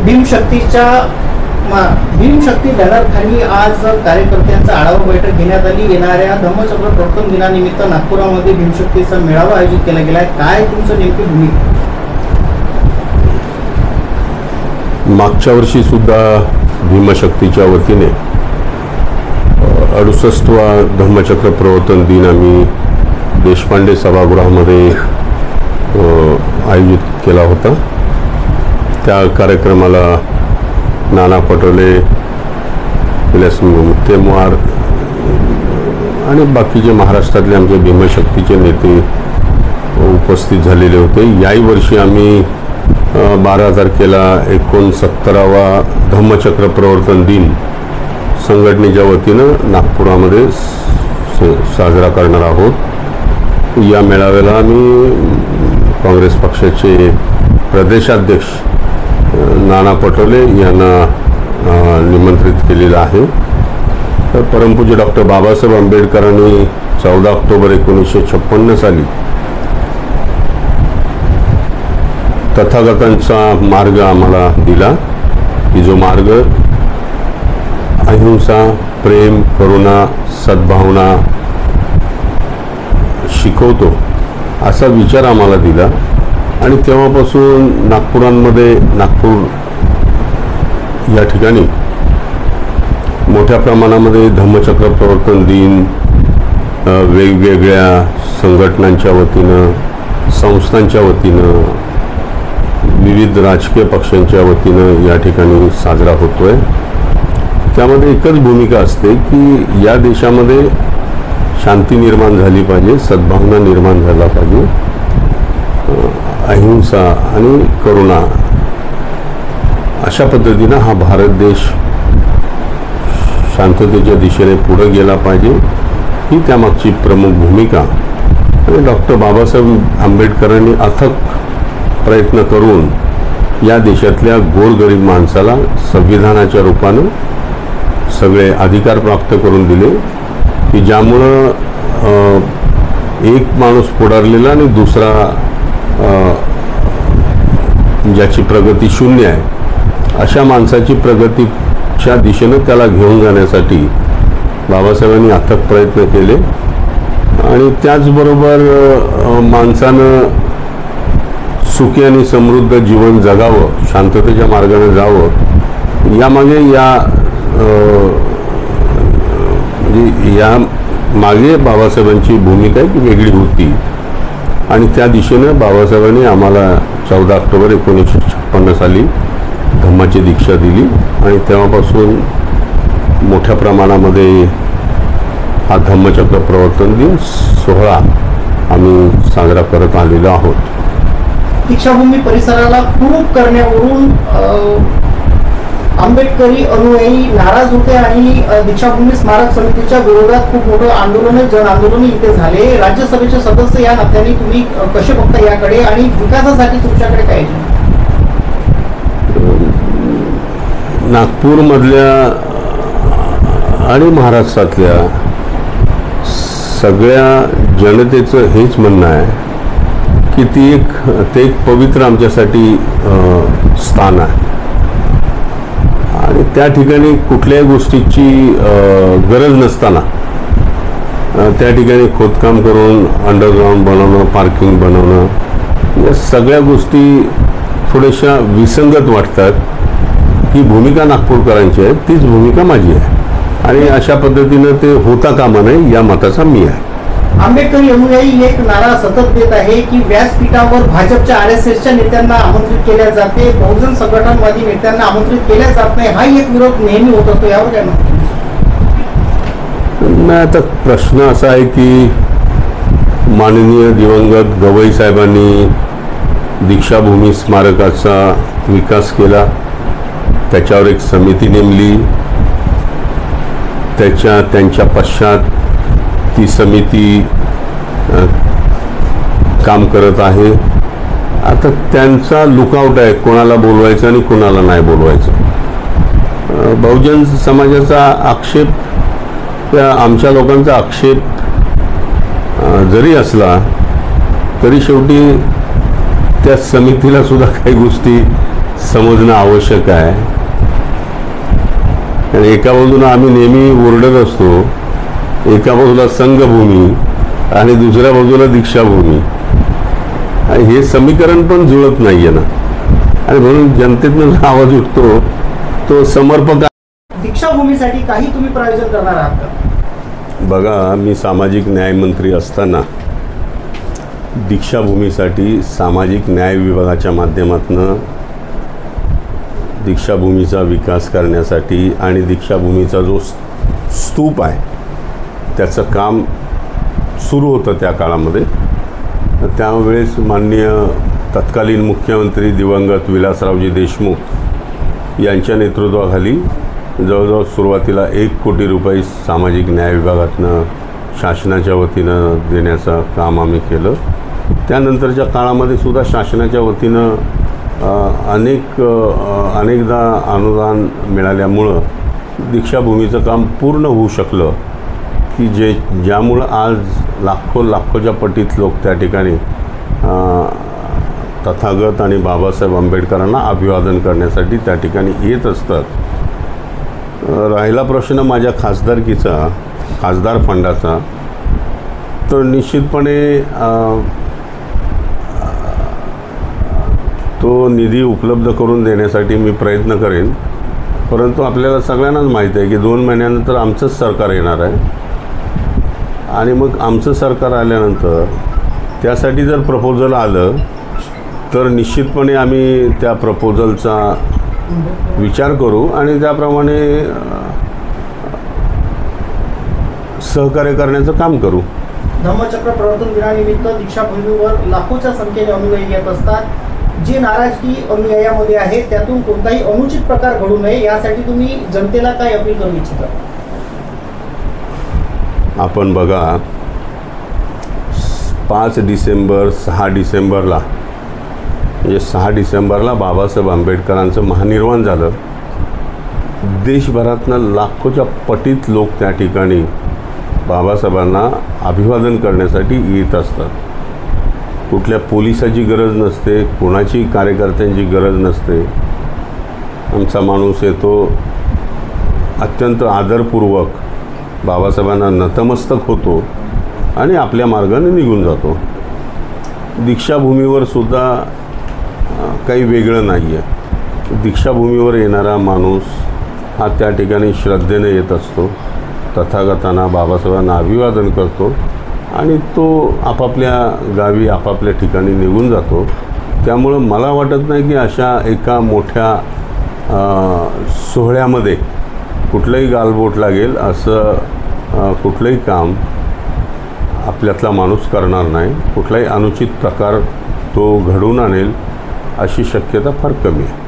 भीमशक्ती बॅनरखाली आज कार्यकर्त्यांचा आढावा बैठक घेण्यात आली। येणाऱ्या धम्मचक्र प्रवर्तन दिनानिमित्त नागपुरामध्ये भीमशक्तीचा मेळावा आयोजित केला गेला आहे। काय तुमचं नेमकी भूमिका? मागच्या वर्षी सुद्धा भीमशक्तीच्या वतीने 68वा धम्मचक्र प्रवर्तन दिन आम्ही देशपांडे सभागृहामध्ये आयोजित केला होता। त्या कार्यक्रमाला नाना पटोले, विलास मुत्तेमवार आणि बाकीचे महाराष्ट्रातले आमचे भीमशक्तीचे नेते उपस्थित झालेले होते। याही वर्षी आम्ही 12 तारखेला 69वा धम्मचक्र प्रवर्तन दिन संघटनेच्या वतीनं नागपुरामध्ये साजरा करणार आहोत। या मेळाव्याला आम्ही काँग्रेस पक्षाचे प्रदेशाध्यक्ष नाना पटोले यांना निमंत्रित केलेलं आहे। तर परमपूज्य डॉक्टर बाबासाहेब आंबेडकरांनी 14 ऑक्टोबर 1956 साली तथागतांचा मार्ग आम्हाला दिला, की जो मार्ग अहिंसा, प्रेम, करुणा, सद्भावना शिकवतो असा विचार आम्हाला दिला। आणि तेव्हापासून नागपूर या ठिकाणी मोठ्या प्रमाणामध्ये धम्मचक्र प्रवर्तन दिन वेगवेगळ्या संघटनांच्या वतीनं, संस्थांच्या वतीनं, विविध राजकीय पक्षांच्या वतीनं या ठिकाणी साजरा होतोय। त्यामध्ये एकच भूमिका असते की या देशामध्ये शांती निर्माण झाली पाहिजे, सद्भावना निर्माण झाला पाहिजे, अहिंसा आणि करुणा अशा पद्धतीनं हा भारत देश शांततेच्या दिशेने पुढे गेला पाहिजे, ही त्यामागची प्रमुख भूमिका। आणि डॉक्टर बाबासाहेब आंबेडकरांनी अथक प्रयत्न करून या देशातल्या गोरगरीब माणसाला संविधानाच्या रूपानं सगळे अधिकार प्राप्त करून दिले, की ज्यामुळं एक माणूस पुढारलेला आणि दुसरा ज्याची प्रगती शून्य आहे अशा माणसाची प्रगतीच्या दिशेनं त्याला घेऊन जाण्यासाठी बाबासाहेबांनी अथक प्रयत्न केले। आणि त्याचबरोबर माणसानं सुखी आणि समृद्ध जीवन जगावं, शांततेच्या मार्गाने जावं, यामागे या मागे बाबासाहेबांची भूमिका एक वेगळी होती। आणि त्या दिशेनं बाबासाहेबांनी आम्हाला 14 ऑक्टोबर 1956 साली धम्माची दीक्षा दिली आणि तेव्हापासून मोठ्या प्रमाणामध्ये हा धम्मचक्र प्रवर्तन दिन सोहळा आम्ही साजरा करत आलेलो आहोत। दीक्षाभूमी परिसराला कुरूप करण्यावरून आंबेडकरी अनुयायी नाराज होते आणि दीक्षाभूमी स्मारक समितीच्या विरोधात खूप मोठं जन आंदोलन इथे झाले। राज्यसभेचे सदस्य या नात्याने तुम्ही कसे बघता याकडे आणि विकासासाठी तुमच्याकडे काय? नागपूरमधल्या आणि महाराष्ट्रातल्या सगळ्या जनतेचं हेच म्हणणं आहे की ते एक पवित्र आमच्यासाठी स्थान आहे आणि त्या ठिकाणी कुठल्याही गोष्टीची गरज नसताना त्या ठिकाणी खोदकाम करून अंडरग्राउंड बनवणं, पार्किंग बनवणं, या सगळ्या गोष्टी थोड्याशा विसंगत वाटतात। ही भूमिका नागपूरकरांची आहे, तीच भूमिका माझी आहे आणि अशा पद्धतीनं ते होता कामा नये या मताचा मी आहे। आंबेडकरी अनुयायी एक नारा सतत देत आहे की व्यासपीठावर भाजपच्या RSSच्या नेत्यांना आमंत्रित केल्या जाते, बहुजन संघटनवादी नेत्यांना आमंत्रित केल्या जात नाही, हा एक विरोध नेहमी होत असतो, यावर काय म्हणतो? नाही, आता प्रश्न असा आहे की माननीय दिवंगत गवई साहेबांनी दीक्षाभूमी स्मारकाचा विकास केला, त्याच्यावर एक समिती नेमली, त्यांच्या पश्चात ती समिती काम करत आहे। आता त्यांचा लुकआउट आहे कोणाला बोलवायचं आणि कोणाला नाही बोलवायचं। बहुजन समाजाचा आक्षेप, त्या आमच्या लोकांचा आक्षेप जरी असला तरी शेवटी त्या समितीला सुद्धा काही गोष्टी समजणं आवश्यक आहे. कारण एका बाजूला आम्ही नेहमी ओरडत असतो, एका बाजूला संघभूमी आणि दुसऱ्या बाजूला दीक्षाभूमी, आणि हे समीकरण पण जुळत नाही आहे ना. आणि म्हणून जनतेतनं आवाज उठतो तो समर्पक. दीक्षाभूमीसाठी काही तुम्ही प्रायोजन करणार आहात का? बघा, मी सामाजिक न्याय मंत्री असताना दीक्षाभूमीसाठी सामाजिक न्याय विभागाच्या माध्यमातून दीक्षाभूमीचा विकास करण्यासाठी आणि दीक्षाभूमीचा जो स्तूप आहे त्याचं काम सुरू होतं त्या काळामध्ये. त्यावेळेस माननीय तत्कालीन मुख्यमंत्री दिवंगत विलासरावजी देशमुख यांच्या नेतृत्वाखाली जवळजवळ सुरुवातीला 1 कोटी रुपये सामाजिक न्याय विभागातनं शासनाच्या वतीनं देण्याचं काम आम्ही केलं. त्यानंतरच्या काळामध्ये सुद्धा शासनाच्या वतीनं अनेकदा अनुदान मिळाल्यामुळं दीक्षाभूमीचं काम पूर्ण होऊ शकलं, की ज्यामुळं आज लाखोच्या पटीत लोक त्या ठिकाणी तथागत आणि बाबासाहेब आंबेडकरांना अभिवादन करण्यासाठी त्या ठिकाणी येत असतात. राहिला प्रश्न माझ्या खासदार फंडाचा, तर निश्चितपणे तो निधी उपलब्ध करून देण्यासाठी मी प्रयत्न करेन. परंतु आपल्याला सगळ्यांनाच माहीत आहे की 2 महिन्यानंतर आमचंच सरकार येणार आहे, आणि मग आमचं सरकार आल्यानंतर त्यासाठी जर प्रपोजल आलं तर निश्चितपणे आम्ही त्या प्रपोजलचा विचार करू आणि त्याप्रमाणे सहकार्य करण्याचं काम करू. धम्मचक्र प्रवर्तन दिनानिमित्त दीक्षाभूमीवर लाखोच्या संख्येने अनुयायी येत असतात. जी नाराजगी अनुयायामध्ये आहे त्यातून कोणताही अनुचित प्रकार घडू नये यासाठी तुम्ही जनतेला काय अपील करू इच्छिता? आपण बघा, 5 डिसेंबर 6 डिसेंबरला म्हणजे 6 डिसेंबरला बाबासाहेब आंबेडकरांचं महानिर्वाण झालं. देशभरातनं लाखोच्या पटीत लोक त्या ठिकाणी बाबासाहेबांना अभिवादन करण्यासाठी येत असतात. कुठल्या पोलिसाची गरज नसते, कोणाची कार्यकर्त्यांची गरज नसते. आमचा माणूस येतो, अत्यंत आदरपूर्वक बाबासाहेबांना नतमस्तक होतो आणि आपल्या मार्गाने निघून जातो. दीक्षाभूमीवर सुद्धा काही वेगळं नाही आहे. दीक्षाभूमीवर येणारा माणूस हा त्या ठिकाणी श्रद्धेने येत असतो, तथागतांना बाबासाहेबांना अभिवादन करतो आणि तो आपापल्या गावी आपापल्या ठिकाणी निघून जातो. त्यामुळं मला वाटत नाही की अशा एका मोठ्या सोहळ्यामध्ये कुठलंही गालबोट लागेल असं कुठलंही काम आपल्यातला माणूस करणार नाही. कुठलाही अनुचित प्रकार तो घडवून आणेल अशी शक्यता फार कमी आहे.